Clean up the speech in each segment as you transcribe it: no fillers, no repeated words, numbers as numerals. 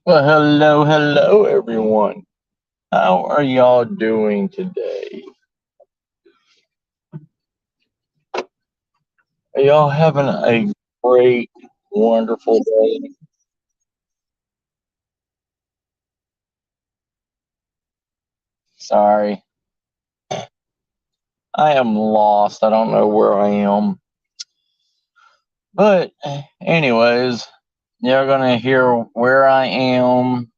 Well, hello, everyone. How are y'all doing today? Are y'all having a great, wonderful day? Sorry, I am lost. I don't know where I am. But, anyways, you're gonna hear where I am.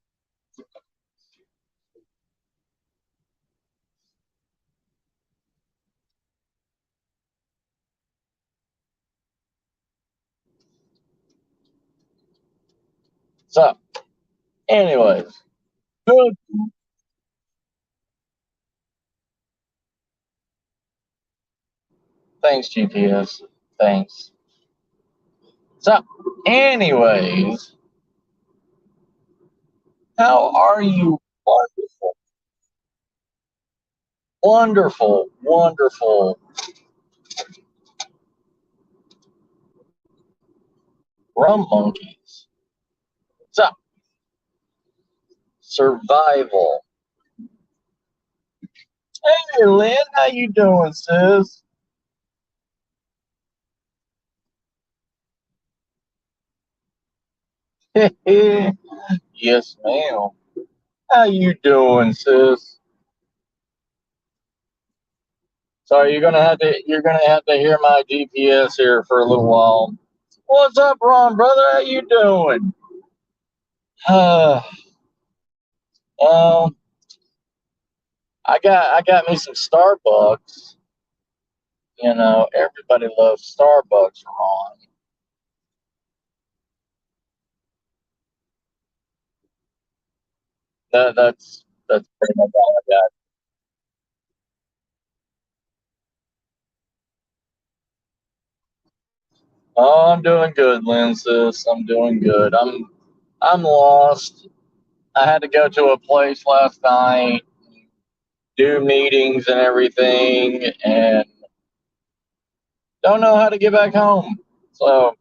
So, anyways, good. Thanks, GPS. Thanks. So, anyways, how are you? Wonderful, wonderful rum monkeys. So, survival. Hey, Lynn, how you doing, sis? Yes, ma'am. How you doing, sis? So you're gonna have to hear my GPS here for a little while. What's up, Ron, brother? How you doing? Well, I got me some Starbucks. Everybody loves Starbucks, Ron. That's pretty much all I got. Oh, I'm doing good, Lynn, sis. I'm doing good. I'm lost. I had to go to a place last night, do meetings and everything, and don't know how to get back home. So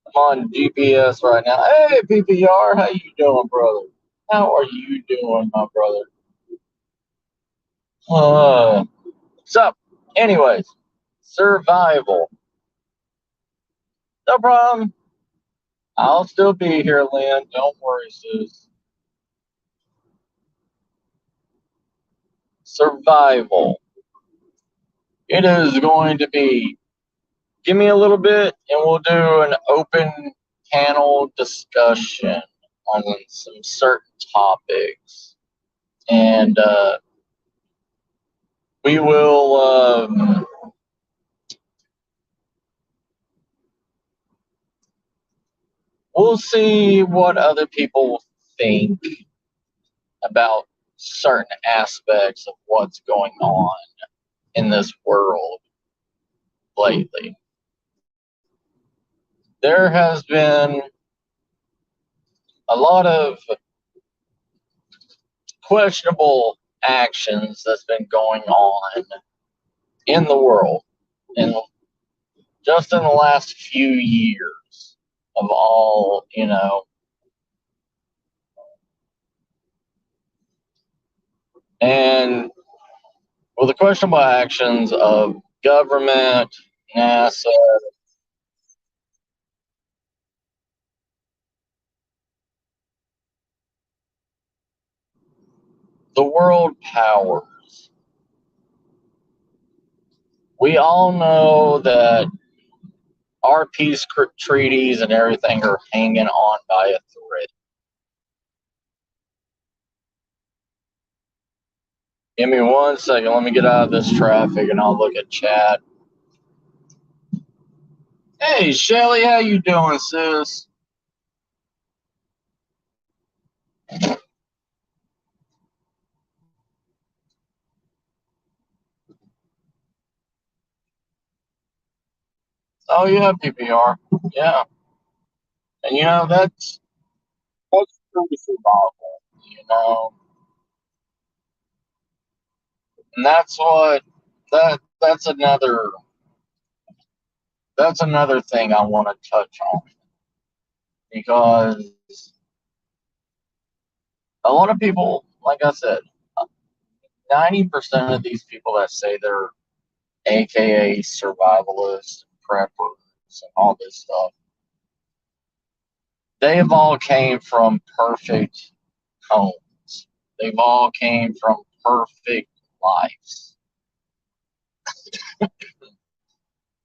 I'm on GPS right now. Hey, PPR, how you doing, brother? How are you doing, my brother? Uh, so, anyways, survival. No problem. I'll still be here, Lynn. Don't worry, sis. Survival. It is going to be. Give me a little bit, and we'll do an open panel discussion on some certain topics, and we will. We'll see what other people think about certain aspects of what's going on in this world lately. There has been a lot of questionable actions that's been going on in the world in just in the last few years of all, and with the questionable actions of government, NASA, the world powers. We all know that our peace treaties and everything are hanging on by a thread. Give me 1 second. Let me get out of this traffic and I'll look at chat. Hey, Shelly, how you doing, sis? Oh, yeah, PPR. Yeah. And that's true survival, you know, and that's another thing I want to touch on because A lot of people, like I said, 90% of these people that say they're AKA survivalists, preppers, and all this stuff, they've all came from perfect homes. They've all came from perfect lives.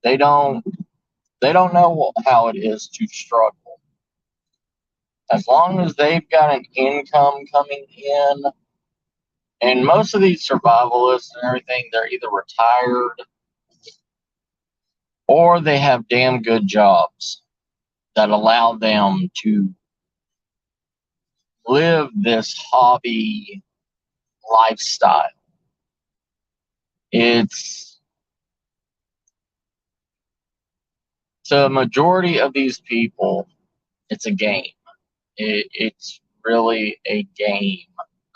They don't they don't know how it is to struggle. As long as they've got an income coming in, and most of these survivalists and everything, they're either retired or they have damn good jobs that allow them to live this hobby lifestyle. It's to a majority of these people, it's a game. It's really a game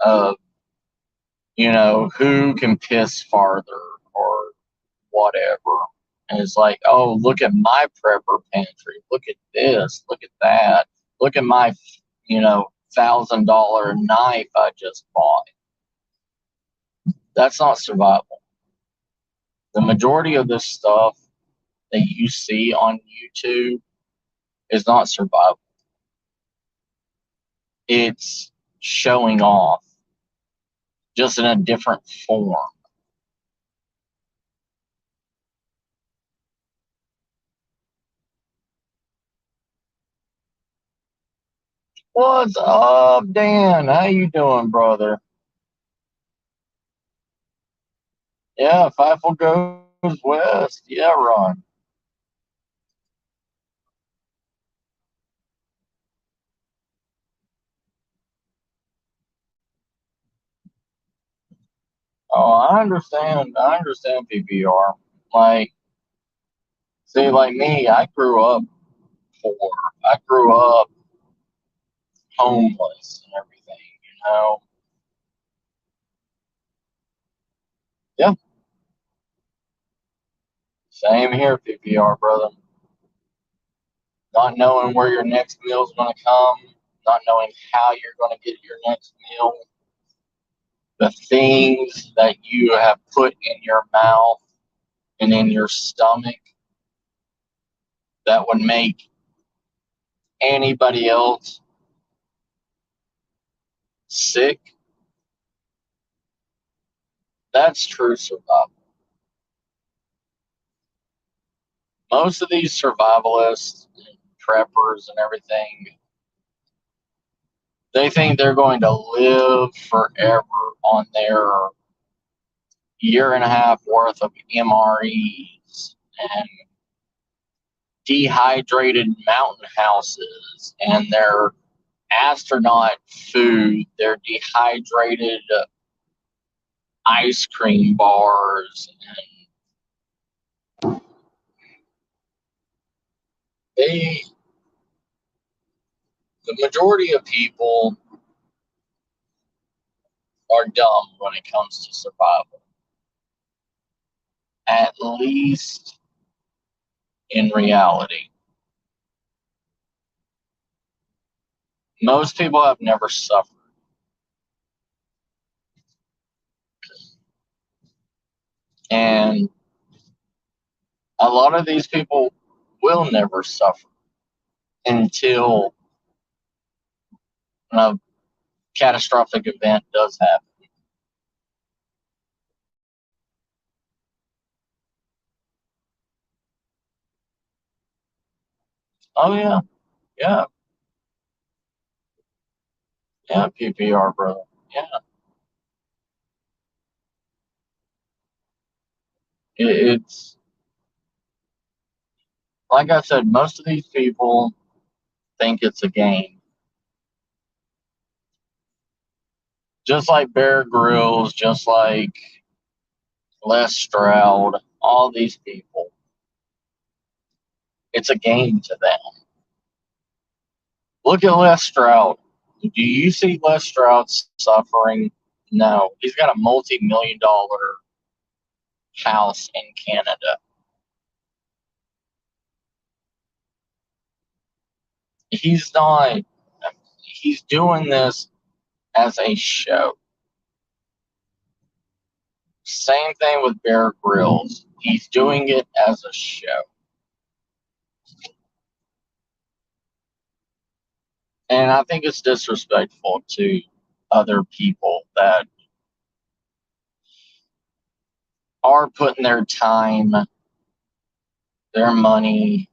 of, who can piss farther or whatever. And it's like, oh, look at my prepper pantry. Look at this. Look at that. Look at my, $1,000 knife I just bought. That's not survival. The majority of this stuff that you see on YouTube is not survival. It's showing off, just in a different form. What's up, Dan? How you doing, brother? Yeah, Fifel goes west. Yeah, Ron. Oh, I understand. I understand PPR. Like, see, like me, I grew up poor. I grew up homeless and everything. Yeah, same here, PPR, brother. Not knowing where your next meal is going to come, not knowing how you're going to get your next meal, the things that you have put in your mouth and in your stomach that would make anybody else sick, that's true survival. Most of these survivalists, and preppers, and everything, they think they're going to live forever on their year and a half worth of MREs and dehydrated mountain houses and their astronaut food, their dehydrated ice cream bars. And they, the majority of people are dumb when it comes to survival, at least in reality. Most people have never suffered. And a lot of these people will never suffer until a catastrophic event does happen. Oh, yeah. Yeah. Yeah. PPR, brother. Yeah. It's like I said, most of these people think it's a game. Just like Bear Grylls, just like Les Stroud, all these people. It's a game to them. Look at Les Stroud. Do you see Les Stroud suffering? No. He's got a multi-million-dollar house in Canada. He's not, he's doing this as a show. Same thing with Bear Grylls. He's doing it as a show. And I think it's disrespectful to other people that are putting their time, their money,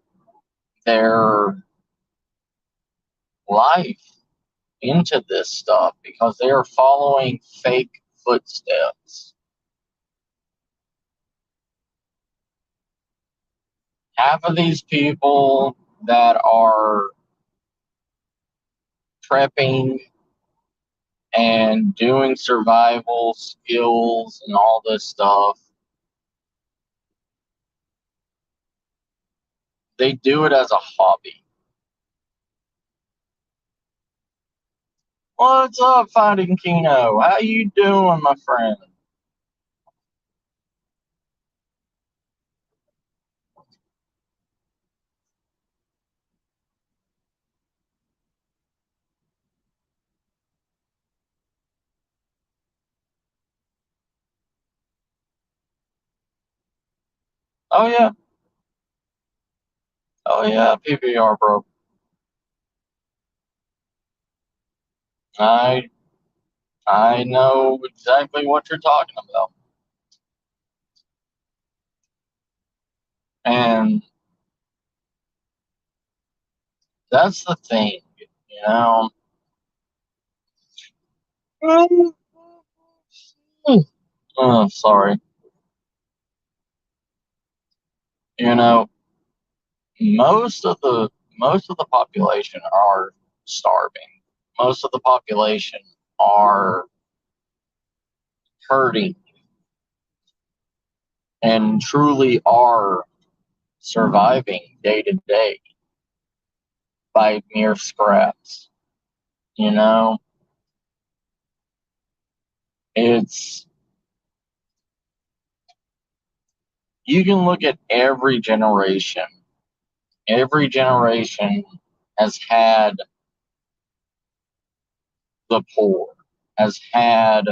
their life into this stuff because they are following fake footsteps. Half of these people that are prepping and doing survival skills and all this stuff, they do it as a hobby. What's up, Fighting Kino? How you doing, my friend? Oh yeah, oh yeah, PBR, bro. I I know exactly what you're talking about, and that's the thing, you know. Oh, sorry. You know, most of the population are starving. Most of the population are hurting and truly are surviving day to day by mere scraps. You know, it's you can look at every generation. Every generation has had the poor, has had.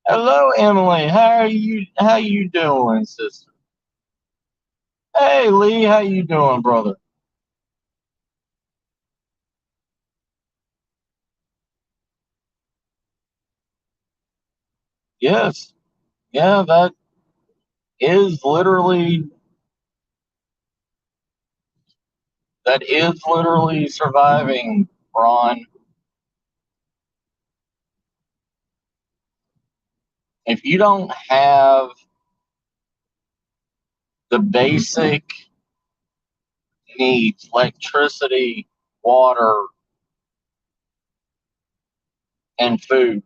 Hello, Emily. How you doing, sister? Hey, Lee. How you doing, brother? Yes. Yeah, is literally that is literally surviving, Ron. If you don't have the basic needs, electricity, water, and food,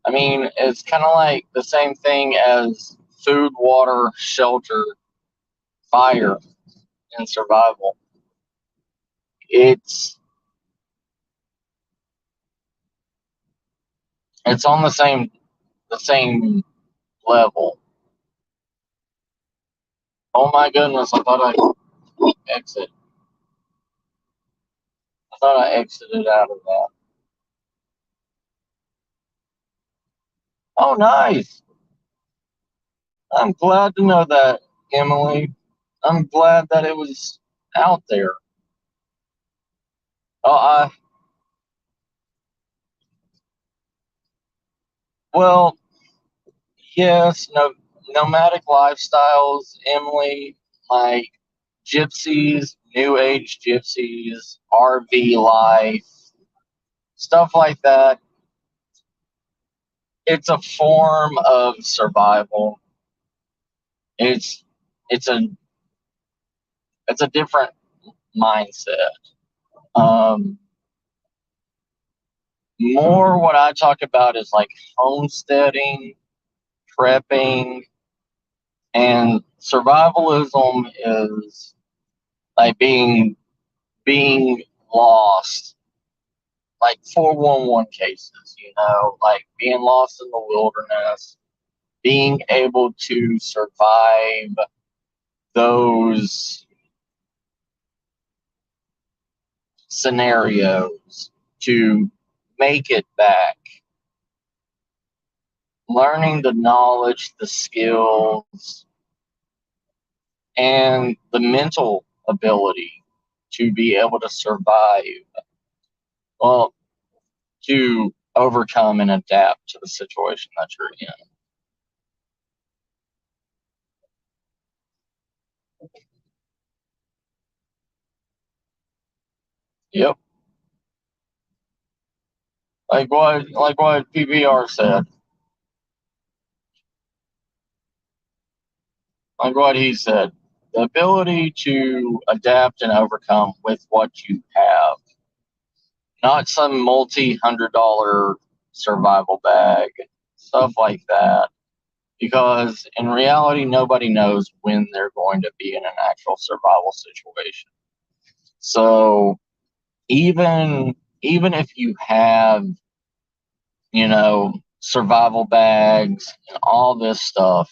I mean, it's kind of like the same thing as food, water, shelter, fire, and survival. It's it's on the same level. Oh my goodness! Exit. I thought I exited out of that. Oh, nice. I'm glad to know that, Emily. I'm glad that it was out there. Oh, well, yes, no, nomadic lifestyles, Emily, like gypsies, new age gypsies, RV life, stuff like that. It's a form of survival. It's it's a it's a different mindset. Um, More what I talk about is like homesteading, prepping, and survivalism is like being lost, like 411 cases, like being lost in the wilderness, being able to survive those scenarios to make it back. Learning the knowledge, the skills, and the mental ability to be able to survive, well, to overcome and adapt to the situation that you're in. Yep. Like what PBR said. Like what he said. The ability to adapt and overcome with what you have. Not some multi-$100 survival bag. Stuff like that. Because in reality nobody knows when they're going to be in an actual survival situation. So even if you have, survival bags and all this stuff,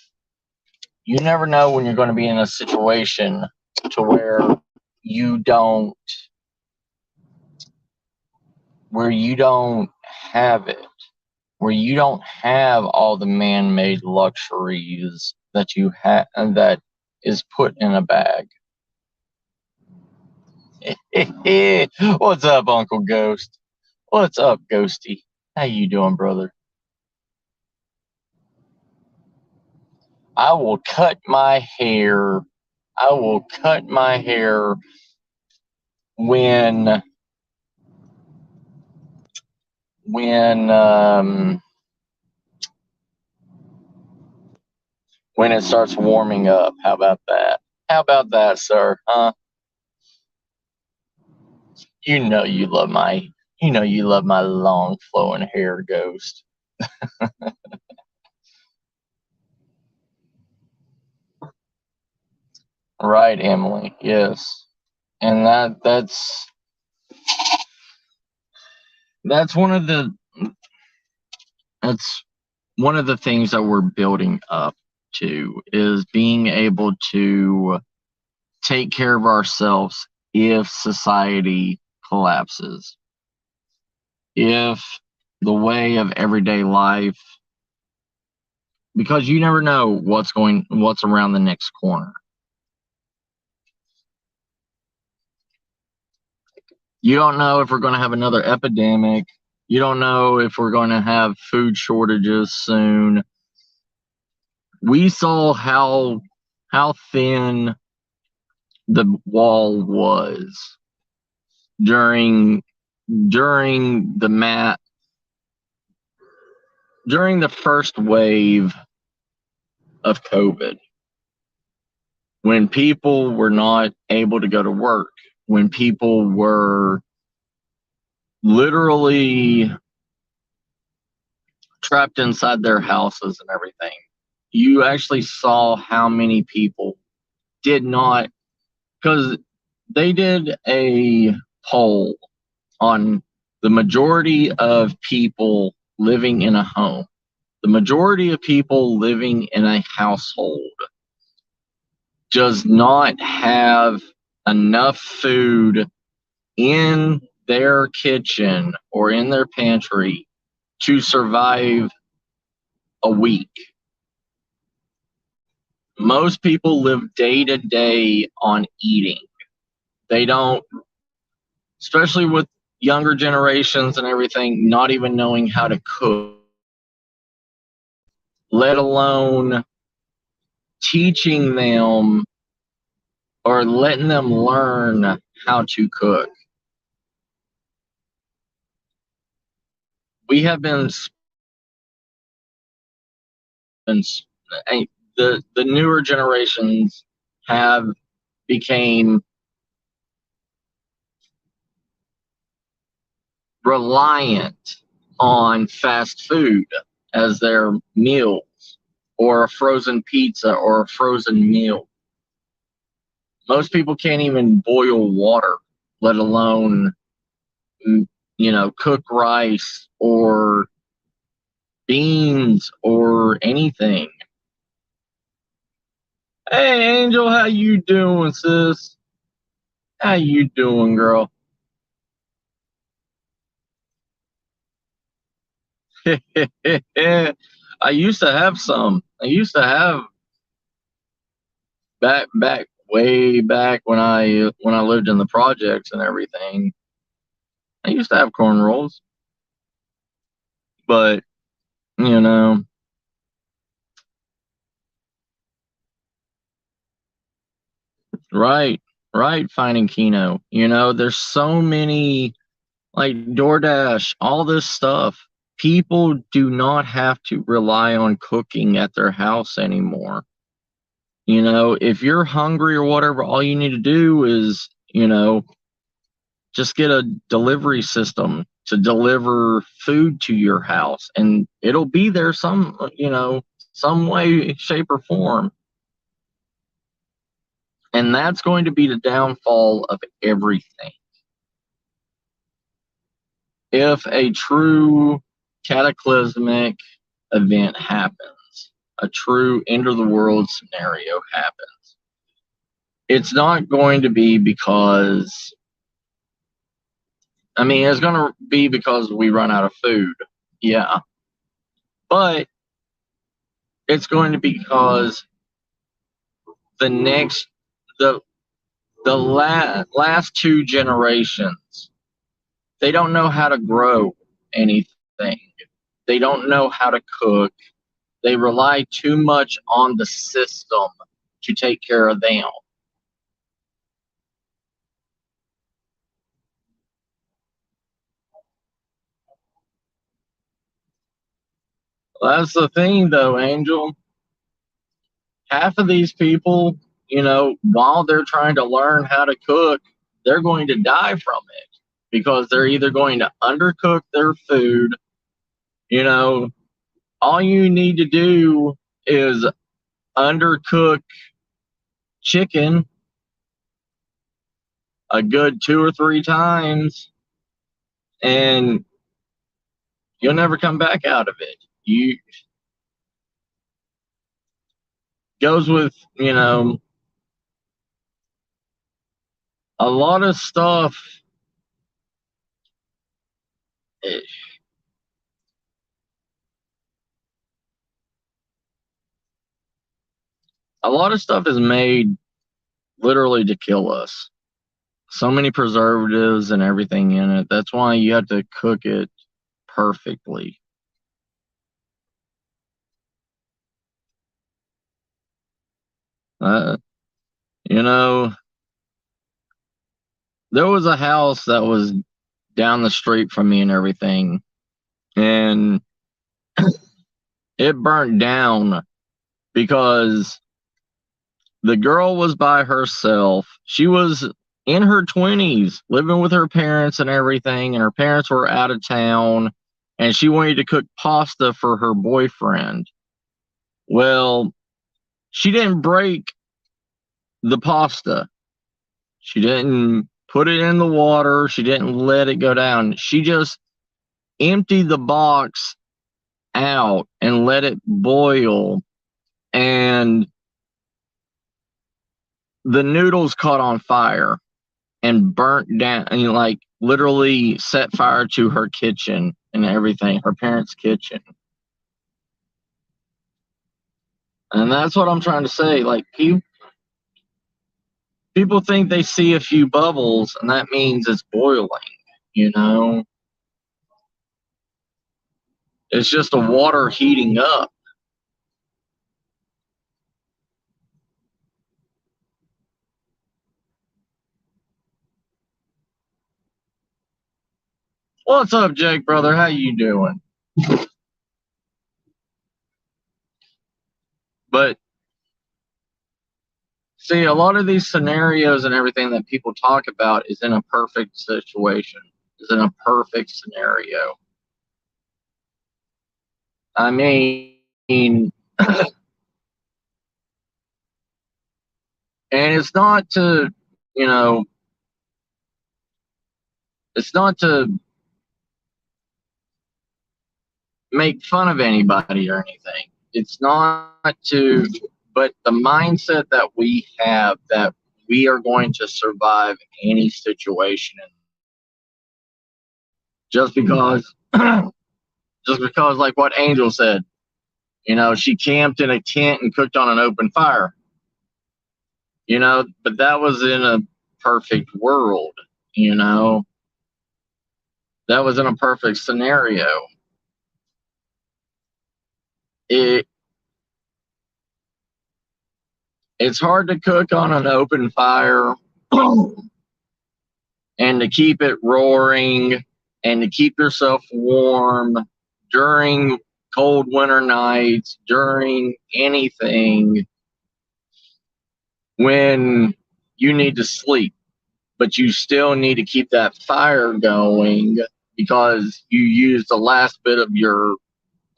you never know when you're going to be in a situation to you don't where you don't have it, where you don't have all the man-made luxuries that you have that is put in a bag. What's up, Uncle Ghost? What's up, Ghosty? How you doing, brother? I will cut my hair. I will cut my hair when when um when it starts warming up. How about that? How about that, sir? Huh? You know you love my long flowing hair, Ghost. Right, Emily. Yes. And that's one of the that's one of the things that we're building up to is being able to take care of ourselves if society collapses. If the way of everyday life, because you never know what's around the next corner. You don't know if we're going to have another epidemic. You don't know if we're going to have food shortages soon. We saw how thin the wall was during during the mat during the first wave of COVID, when people were not able to go to work, when people were literally trapped inside their houses and everything. You actually saw how many people did not, because they did a poll on the majority of people living in a home. The majority of people living in a household does not have enough food in their kitchen or in their pantry to survive a week. Most people live day to day on eating. They don't, especially with younger generations and everything, not even knowing how to cook, let alone teaching them or letting them learn how to cook. We have been the newer generations have became reliant on fast food as their meals or a frozen pizza or a frozen meal. Most people can't even boil water, let alone cook rice or beans or anything. Hey Angel, how you doing, sis? How you doing, girl? I used to have some. I used to have back way back when I lived in the projects and everything. I used to have corn rolls, but you know, right, right. Finding Keno. There's so many like DoorDash, all this stuff. People do not have to rely on cooking at their house anymore. If you're hungry or whatever, all you need to do is, just get a delivery system to deliver food to your house and it'll be there some way, shape, or form. And that's going to be the downfall of everything. If a true cataclysmic event happens, a true end of the world scenario happens, it's not going to be because, it's going to be because we run out of food. Yeah. But it's going to be because the next, the, last two generations, they don't know how to grow anything. They don't know how to cook. They rely too much on the system to take care of them. That's the thing, though, Angel. Half of these people, while they're trying to learn how to cook, they're going to die from it because they're either going to undercook their food. All you need to do is undercook chicken a good 2 or 3 times and you'll never come back out of it. You goes with, a lot of stuff. A lot of stuff is made literally to kill us. So many preservatives and everything in it. That's why you have to cook it perfectly. Uh, you know, there was a house that was down the street from me and everything, and it burnt down because the girl was by herself. She was in her 20s, living with her parents and everything, and her parents were out of town, and she wanted to cook pasta for her boyfriend. Well, she didn't break the pasta. She didn't put it in the water. She didn't let it go down. She just emptied the box out and let it boil, and the noodles caught on fire and burnt down and like literally set fire to her kitchen and everything, her parents' kitchen. And that's what I'm trying to say. Like people think they see a few bubbles and that means it's boiling, you know? It's just the water heating up. What's up, Jake, brother? How you doing? But see, a lot of these scenarios and everything that people talk about is in a perfect situation, is in a perfect scenario. I mean, and it's not to, you know, it's not to make fun of anybody or anything. It's not to, but the mindset that we have that we are going to survive any situation just because just because, like what Angel said, she camped in a tent and cooked on an open fire. But that was in a perfect world. That was in a perfect scenario. It's hard to cook on an open fire and to keep it roaring and to keep yourself warm during cold winter nights, during anything, when you need to sleep, but you still need to keep that fire going because you used the last bit of your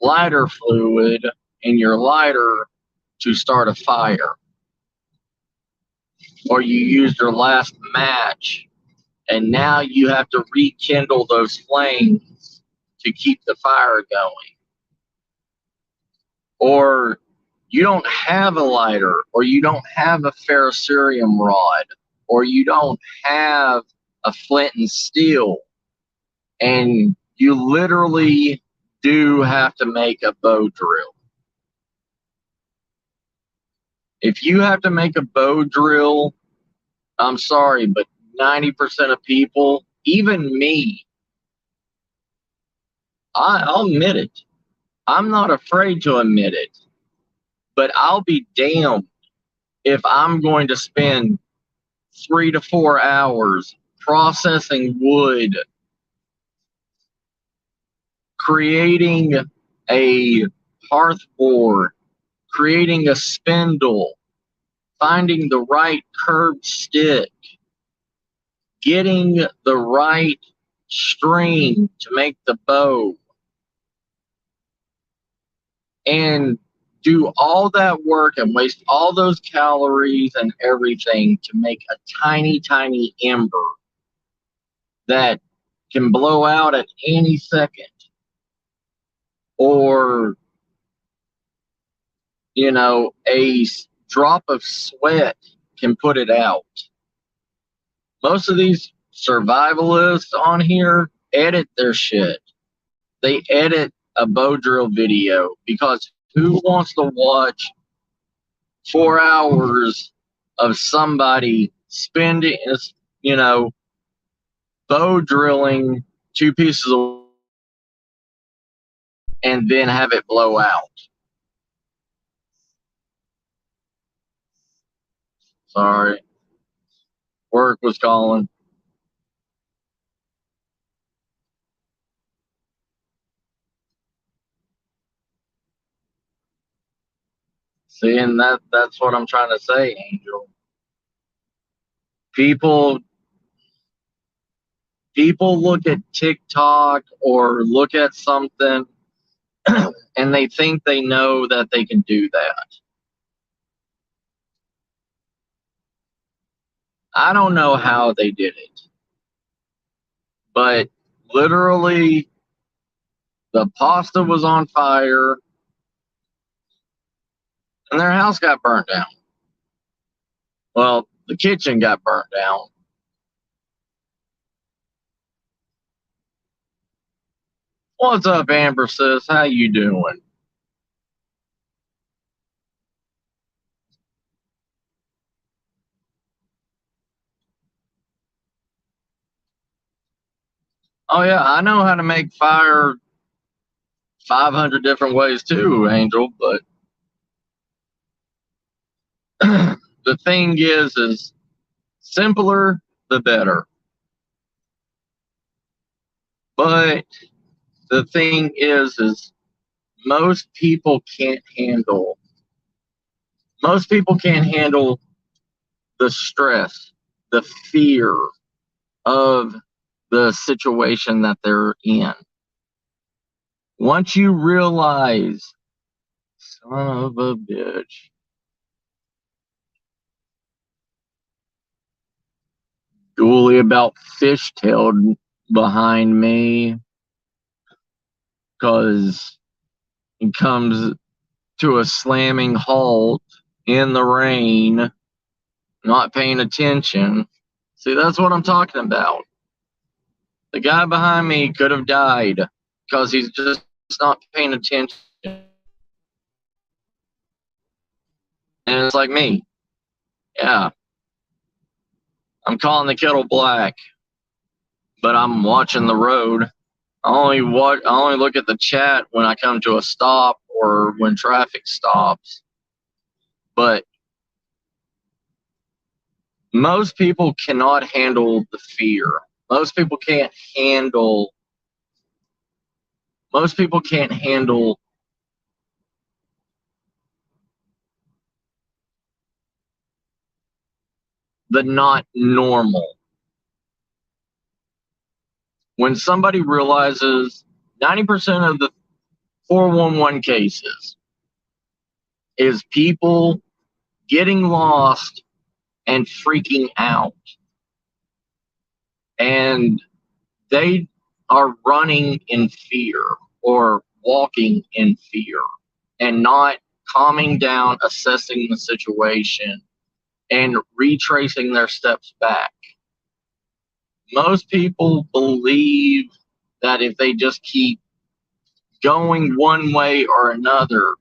lighter fluid in your lighter to start a fire, or you used your last match and now you have to rekindle those flames to keep the fire going. Or you don't have a lighter, or you don't have a ferrocerium rod, or you don't have a flint and steel, and you literally do have to make a bow drill. If you have to make a bow drill, I'm sorry, but 90% of people, even me, I'll admit it. I'm not afraid to admit it, but I'll be damned if I'm going to spend 3 to 4 hours processing wood, creating a hearth board, creating a spindle, finding the right curved stick, getting the right string to make the bow, and do all that work and waste all those calories and everything to make a tiny, tiny ember that can blow out at any second, or a drop of sweat can put it out. Most of these survivalists on here edit their shit. They edit a bow drill video because who wants to watch 4 hours of somebody spending, bow drilling 2 pieces of and then have it blow out? Sorry, work was calling. See, and that's what I'm trying to say, Angel. People look at TikTok or look at something and they think they know that they can do that. I don't know how they did it, but literally the pasta was on fire and their house got burnt down. Well, the kitchen got burnt down. What's up, Amber sis? How you doing? Oh yeah, I know how to make fire 500 different ways too, Angel, but the thing is simpler the better. But the thing is most people can't handle the stress, the fear of the situation that they're in. Once you realize, son of a bitch, dually about fishtailed behind me because it comes to a slamming halt in the rain, not paying attention. See, that's what I'm talking about. The guy behind me could have died because he's just not paying attention. And it's like me. Yeah, I'm calling the kettle black, but I'm watching the road. I only look at the chat when I come to a stop or when traffic stops. But most people cannot handle the fear. Most people can't handle the not normal. When somebody realizes 90% of the 411 cases is people getting lost and freaking out. And they are running in fear or walking in fear and not calming down, assessing the situation, and retracing their steps back. Most people believe that if they just keep going one way or another,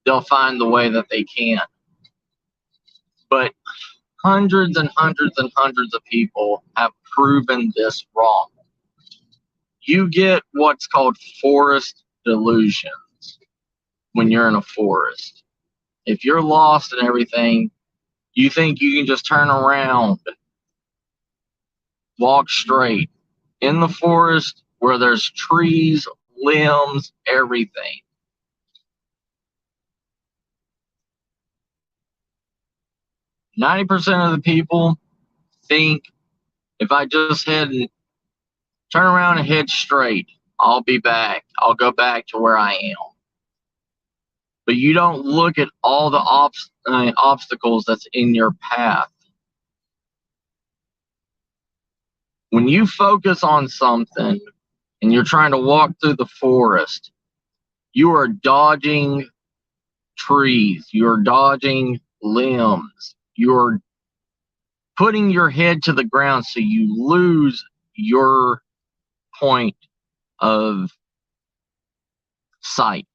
they'll find the way that they can. But hundreds and hundreds and hundreds of people have proven this wrong. You get what's called forest delusions when you're in a forest. If you're lost and everything, you think you can just turn around, walk straight. In the forest where there's trees, limbs, everything. "90% of the people think if I just turn around and head straight, I'll be back. I'll go back to where I am." But you don't look at all the obstacles that's in your path. When you focus on something and you're trying to walk through the forest, you are dodging trees, you're dodging limbs, you're putting your head to the ground so you lose your point of sight.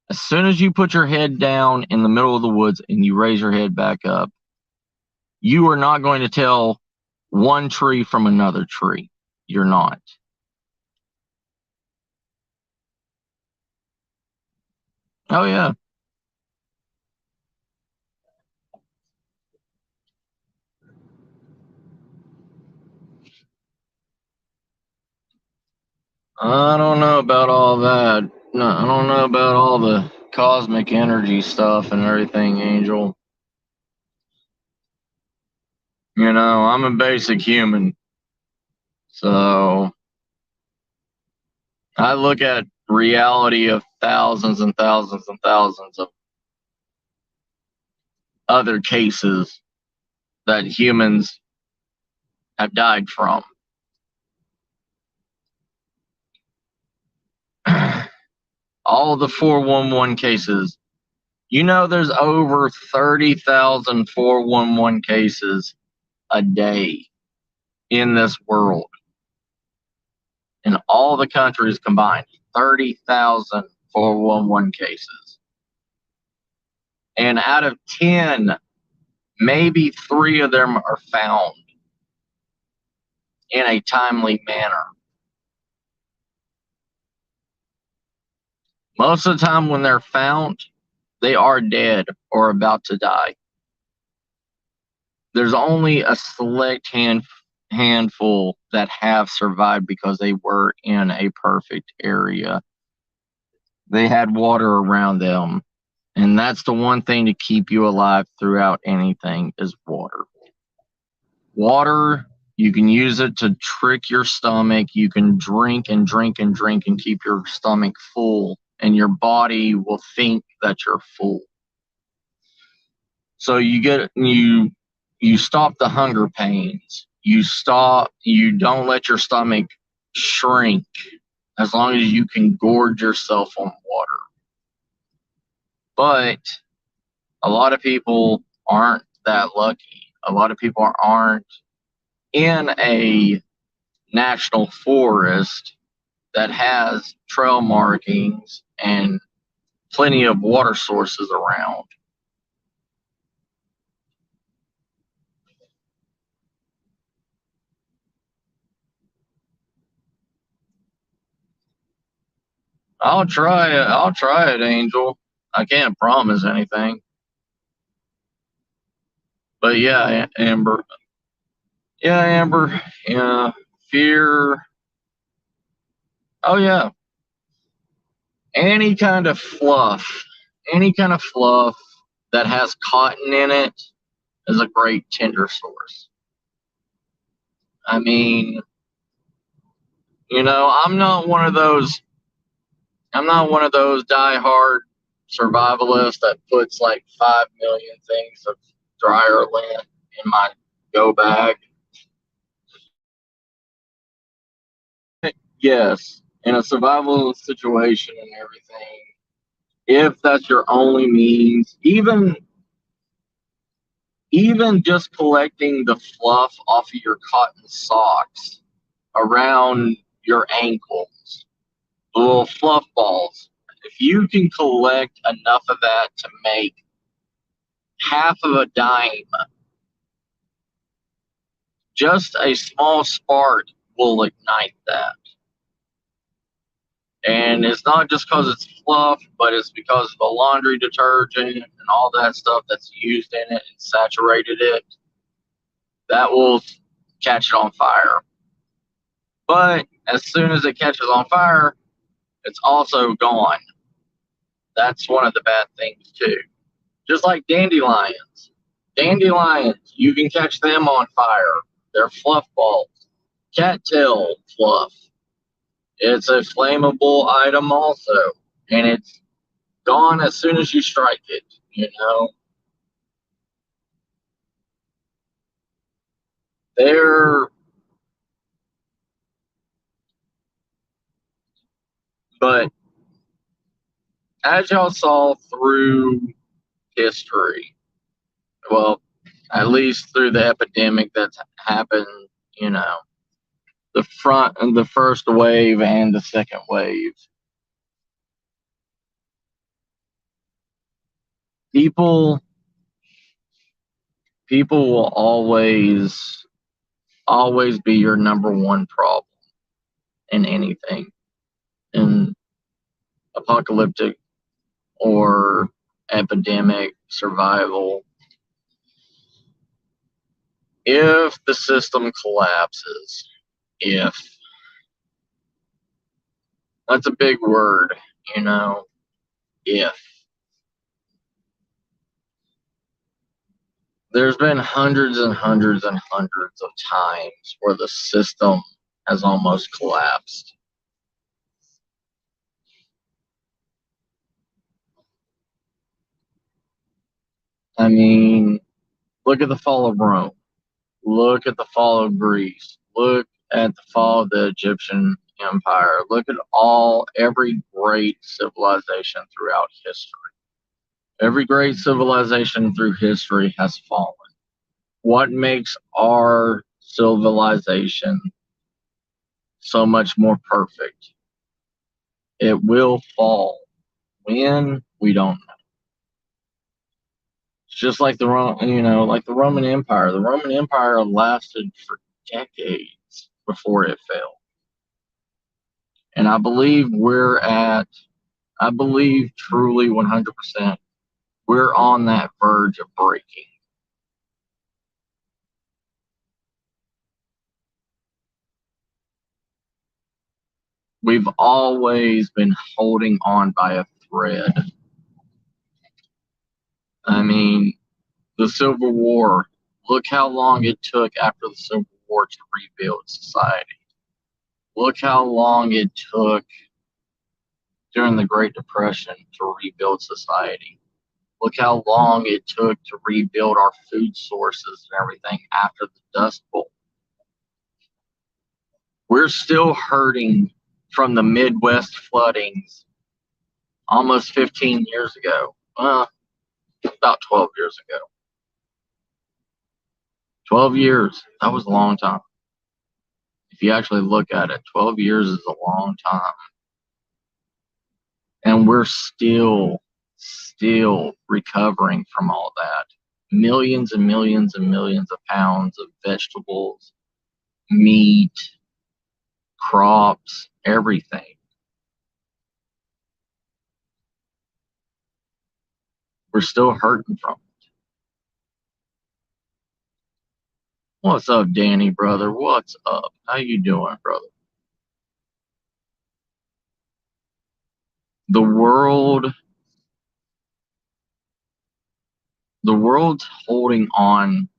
As soon as you put your head down in the middle of the woods and you raise your head back up, you are not going to tell one tree from another tree. You're not. Oh, yeah. I don't know about all that. No, I don't know about all the cosmic energy stuff and everything, Angel. You know, I'm a basic human. So I look at reality of thousands and thousands and thousands of other cases that humans have died from. All the 411 cases. You know, there's over 30,000 411 cases a day in this world. In all the countries combined, 30,000 411 cases. And out of 10, maybe 3 of them are found in a timely manner. Most of the time when they're found, they are dead or about to die. There's only a select handful that have survived because they were in a perfect area. They had water around them. And that's the one thing to keep you alive throughout anything is water. Water, you can use it to trick your stomach. You can drink and drink and drink and keep your stomach full, and your body will think that you're full. So you stop the hunger pains. You don't let your stomach shrink as long as you can gorge yourself on water. But a lot of people aren't that lucky. A lot of people aren't in a national forest that has trail markings and plenty of water sources around. I'll try it. I'll try it, Angel. I can't promise anything. But yeah, Amber. Yeah, Amber. Yeah, fear. Oh yeah, any kind of fluff, any kind of fluff that has cotton in it is a great tinder source. I mean, I'm not one of those. I'm not one of those diehard survivalists that puts like 5 million things of dryer lint in my go bag. Yes, in a survival situation and everything, if that's your only means, even just collecting the fluff off of your cotton socks around your ankles, the little fluff balls, if you can collect enough of that to make half of a dime, just a small spark will ignite that. And it's not just because it's fluff, but it's because of the laundry detergent and all that stuff that's used in it and saturated it. That will catch it on fire. But as soon as it catches on fire, it's also gone. That's one of the bad things, too. Just like dandelions. Dandelions, you can catch them on fire. They're fluff balls. Cattail fluff. It's a flammable item also. And it's gone as soon as you strike it, They're, but as y'all saw through history, well, at least through the epidemic that's happened, you know, the first wave and the second wave, people people will always be your number one problem in anything, in apocalyptic or epidemic survival. If the system collapses, if that's a big word, you know, if there's been hundreds and hundreds and hundreds of times where the system has almost collapsed. I mean, look at the fall of Rome. Look at the fall of Greece. Look at the fall of the Egyptian Empire. Look at every great civilization throughout history. Every great civilization through history has fallen. What makes our civilization so much more perfect? It will fall. When? We don't know. It's just like like the Roman Empire. The Roman Empire lasted for decades before it fell. And I believe truly 100%, we're on that verge of breaking. We've always been holding on by a thread. I mean, the Civil War, look how long it took after the Civil War to rebuild society. Look how long it took during the Great Depression to rebuild society. Look how long it took to rebuild our food sources and everything after the Dust Bowl. We're still hurting from the Midwest floodings almost 15 years ago. About 12 years ago. 12 years. That was a long time. If you actually look at it, 12 years is a long time. And we're still recovering from all that. Millions and millions and millions of pounds of vegetables, meat, crops, everything. We're still hurting from it. What's up, Danny, brother? What's up? How you doing, brother? The world's holding on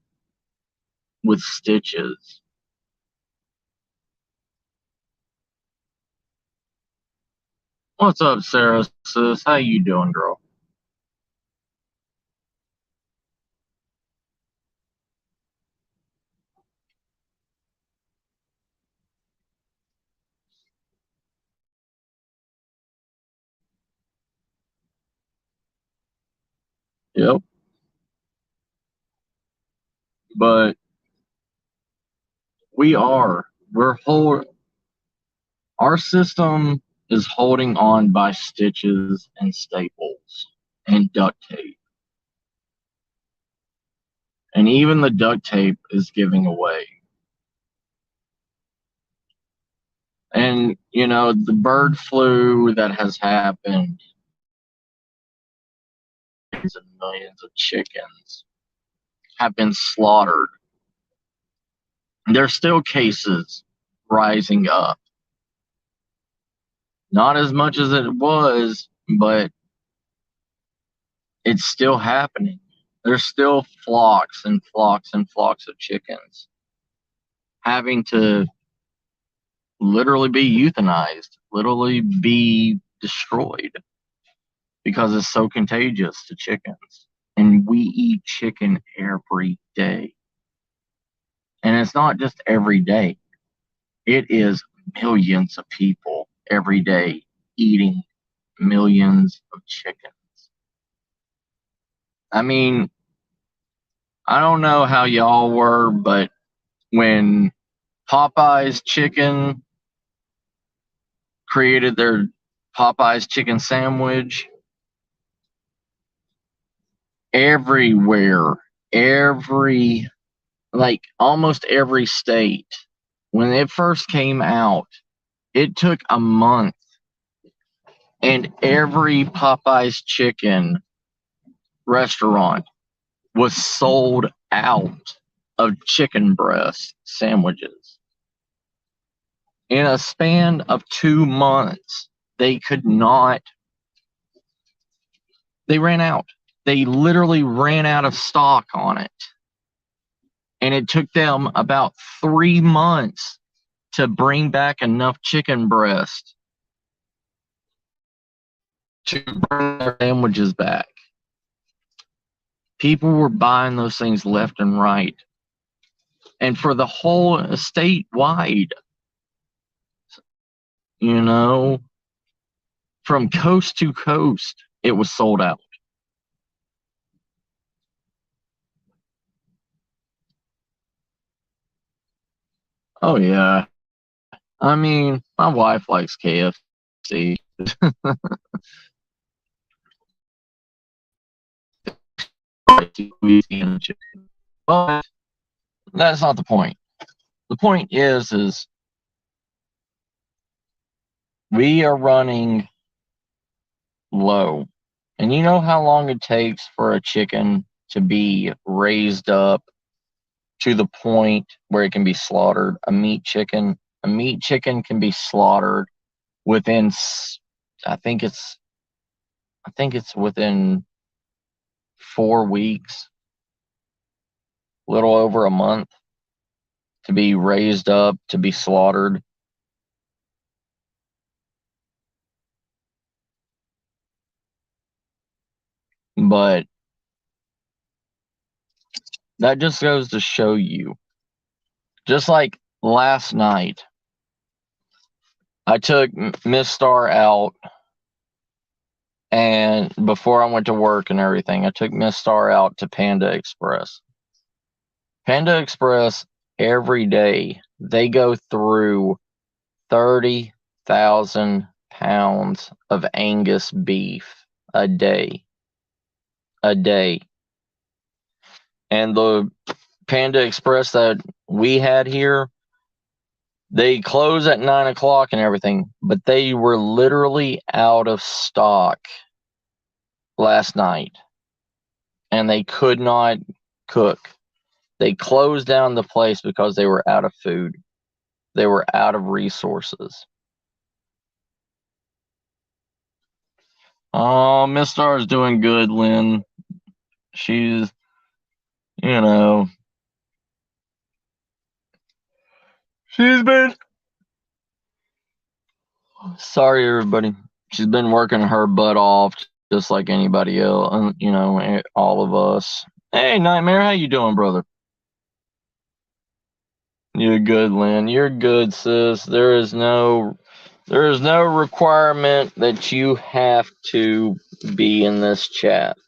with stitches. What's up, Sarah sis? How you doing, girl? Yep. But we're whole our system is holding on by stitches and staples and duct tape. And even the duct tape is giving away. And, the bird flu that has happened, millions and millions of chickens have been slaughtered. There's still cases rising up. Not as much as it was, but it's still happening. There's still flocks and flocks and flocks of chickens having to literally be euthanized, literally be destroyed because it's so contagious to chickens. And we eat chicken every day. And it's not just every day, it is millions of people every day eating millions of chickens. I mean, I don't know how y'all were, but when Popeye's chicken created their Popeye's chicken sandwich, everywhere, almost every state, when it first came out, it took a month, and every Popeye's chicken restaurant was sold out of chicken breast sandwiches. In a span of 2 months, they ran out. They literally ran out of stock on it. And it took them about 3 months to bring back enough chicken breast to bring their sandwiches back. People were buying those things left and right. And for the whole statewide, from coast to coast, it was sold out. Oh, yeah. I mean, my wife likes KFC. But that's not the point. The point is we are running low. And you know how long it takes for a chicken to be raised up to the point where it can be slaughtered? A meat chicken can be slaughtered within, I think it's within 4 weeks, a little over a month, to be raised up, to be slaughtered. But that just goes to show you, just like last night, I took Miss Star out, and before I went to work and everything, I took Miss Star out to Panda Express. Panda Express every day they go through 30,000 pounds of Angus beef a day. A day. And the Panda Express that we had here, they close at 9 o'clock and everything, but they were literally out of stock last night. And they could not cook. They closed down the place because they were out of food. They were out of resources. Oh, Miss Star's doing good, Lynn. She's, you know, she's been. Sorry, everybody. She's been working her butt off just like anybody else, all of us. Hey, Nightmare, how you doing, brother? You're good, Lynn. You're good, sis. There is no requirement that you have to be in this chat.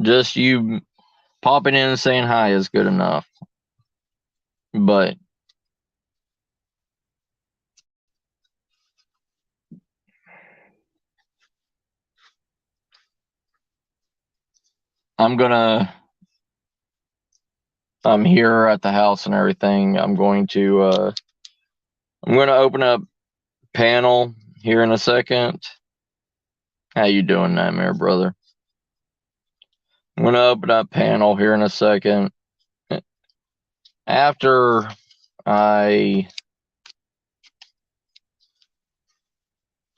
Just you popping in and saying hi is good enough. But I'm here at the house and everything. I'm going to open up panel here in a second. How you doing, Nightmare, brother? I'm going to open up panel here in a second. After I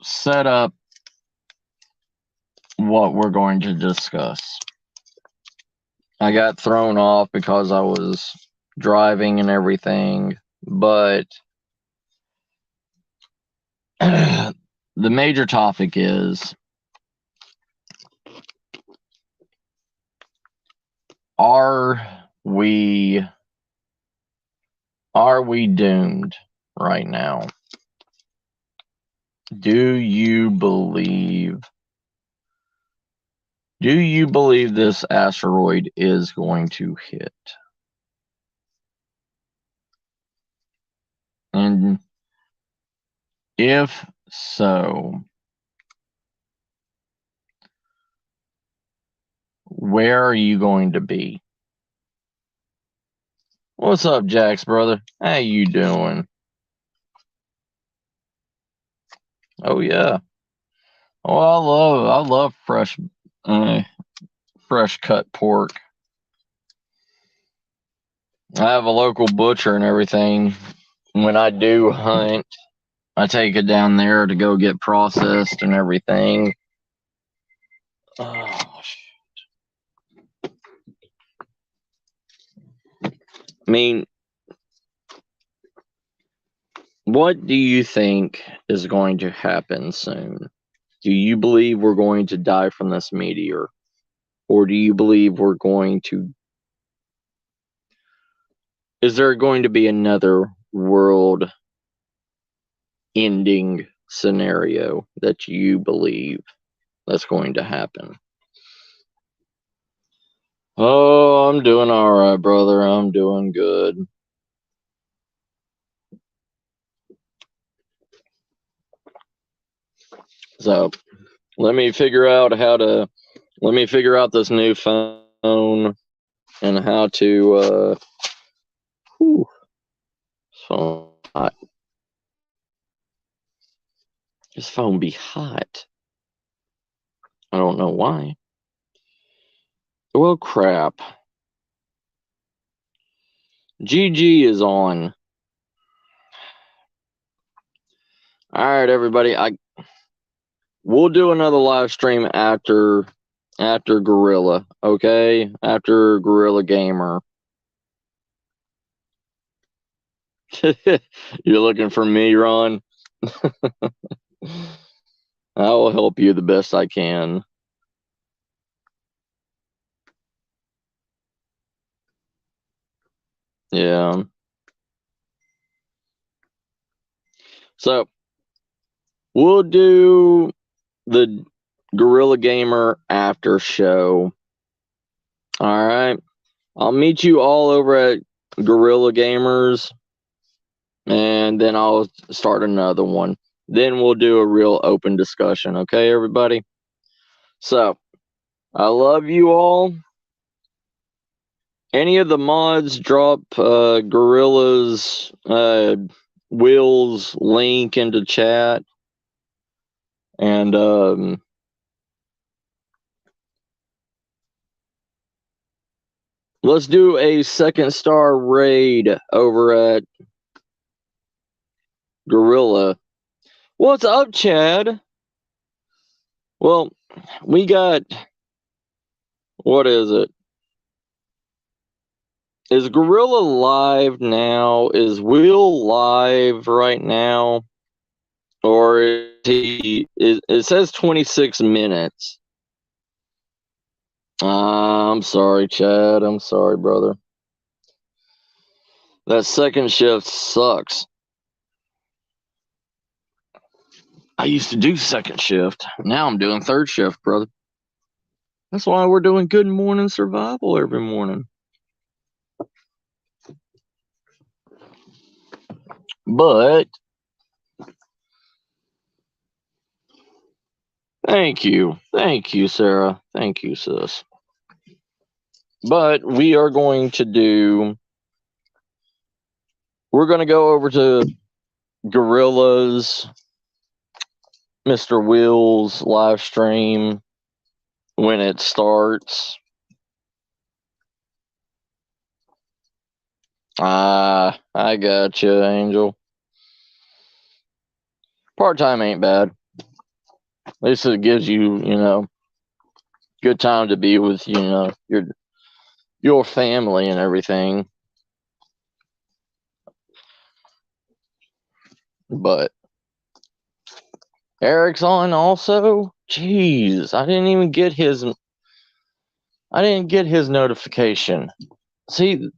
set up what we're going to discuss. I got thrown off because I was driving and everything, but the major topic is, are we doomed right now? Do you believe this asteroid is going to hit? And if so, where are you going to be? What's up, Jax, brother? How you doing? Oh yeah. Oh, I love fresh cut pork. I have a local butcher and everything. When I do hunt, I take it down there to go get processed and everything. Oh, I mean, what do you think is going to happen soon? Do you believe we're going to die from this meteor? Or do you believe we're going to... Is there going to be another world-ending scenario that you believe that's going to happen? Oh, I'm doing all right, brother. I'm doing good. So, let me figure out this new phone and how to phone hot. This phone be hot. I don't know why. Well, crap. GG is on. All right, everybody. We'll do another live stream after Gorilla, okay? After Gorilla Gamer. You're looking for me, Ron? I will help you the best I can. Yeah. So, we'll do the Gorilla Gamer after show. All right. I'll meet you all over at Gorilla Gamers, and then I'll start another one. Then we'll do a real open discussion, okay, everybody? So, I love you all. Any of the mods drop Gorilla's Will's link into chat, and let's do a second star raid over at Gorilla. What's up, Chad? Well, we got, what is it? Is Gorilla live now? Is Will live right now? Or is he? It says 26 minutes. I'm sorry, Chad. I'm sorry, brother. That second shift sucks. I used to do second shift. Now I'm doing third shift, brother. That's why we're doing Good Morning Survival every morning. But thank you, Sarah. Thank you, sis. But we are going to do. We're going to go over to Gorilla's, Mr. Will's live stream when it starts. I got you, Angel. Part-time ain't bad. At least it gives you, good time to be with, your family and everything. But Eric's on also. Jeez, I didn't get his notification. See,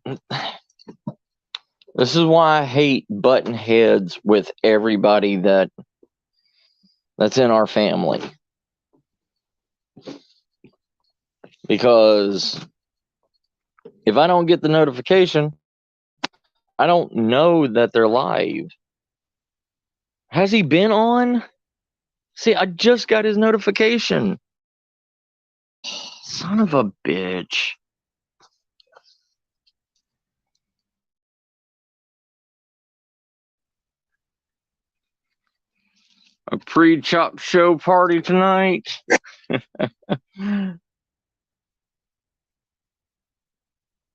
this is why I hate button heads with everybody that's in our family. Because if I don't get the notification, I don't know that they're live. Has he been on? See, I just got his notification. Son of a bitch. A pre-chop show party tonight.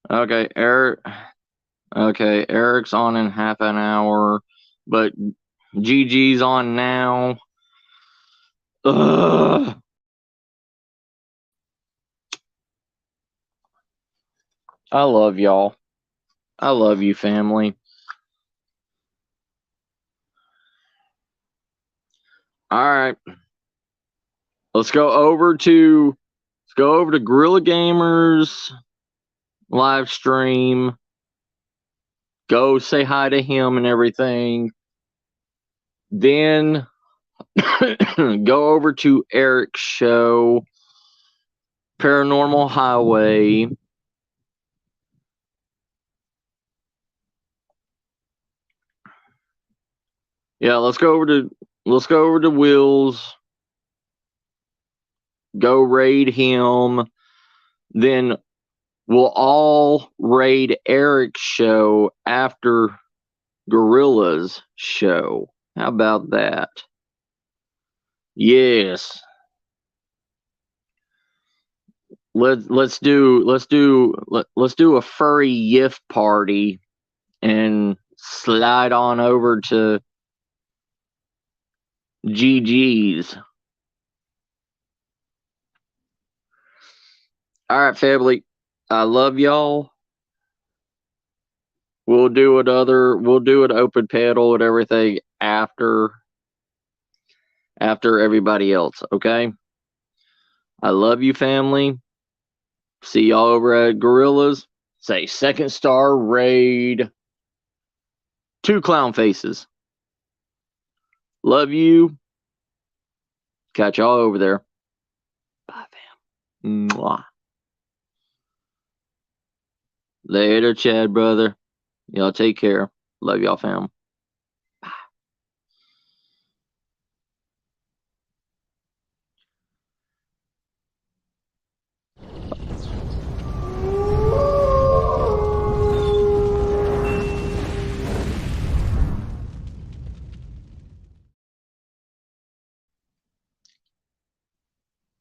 Okay, Eric's on in half an hour, but GG's on now. Ugh. I love y'all. I love you, family. All right. Let's go over to Gorilla Gamers live stream. Go say hi to him and everything. Then go over to Eric's show, Paranormal Highway. Yeah, let's go over to Will's. Go raid him. Then we'll all raid Eric's show after Gorilla's show. How about that? Yes. Let's do a furry yiff party and slide on over to GG's. All right, family. I love y'all. We'll do an open panel and everything after everybody else, okay? I love you, family. See y'all over at Gorillas. Say second star raid. 2 clown faces. Love you. Catch y'all over there. Bye, fam. Mwah. Later, Chad, brother. Y'all take care. Love y'all, fam.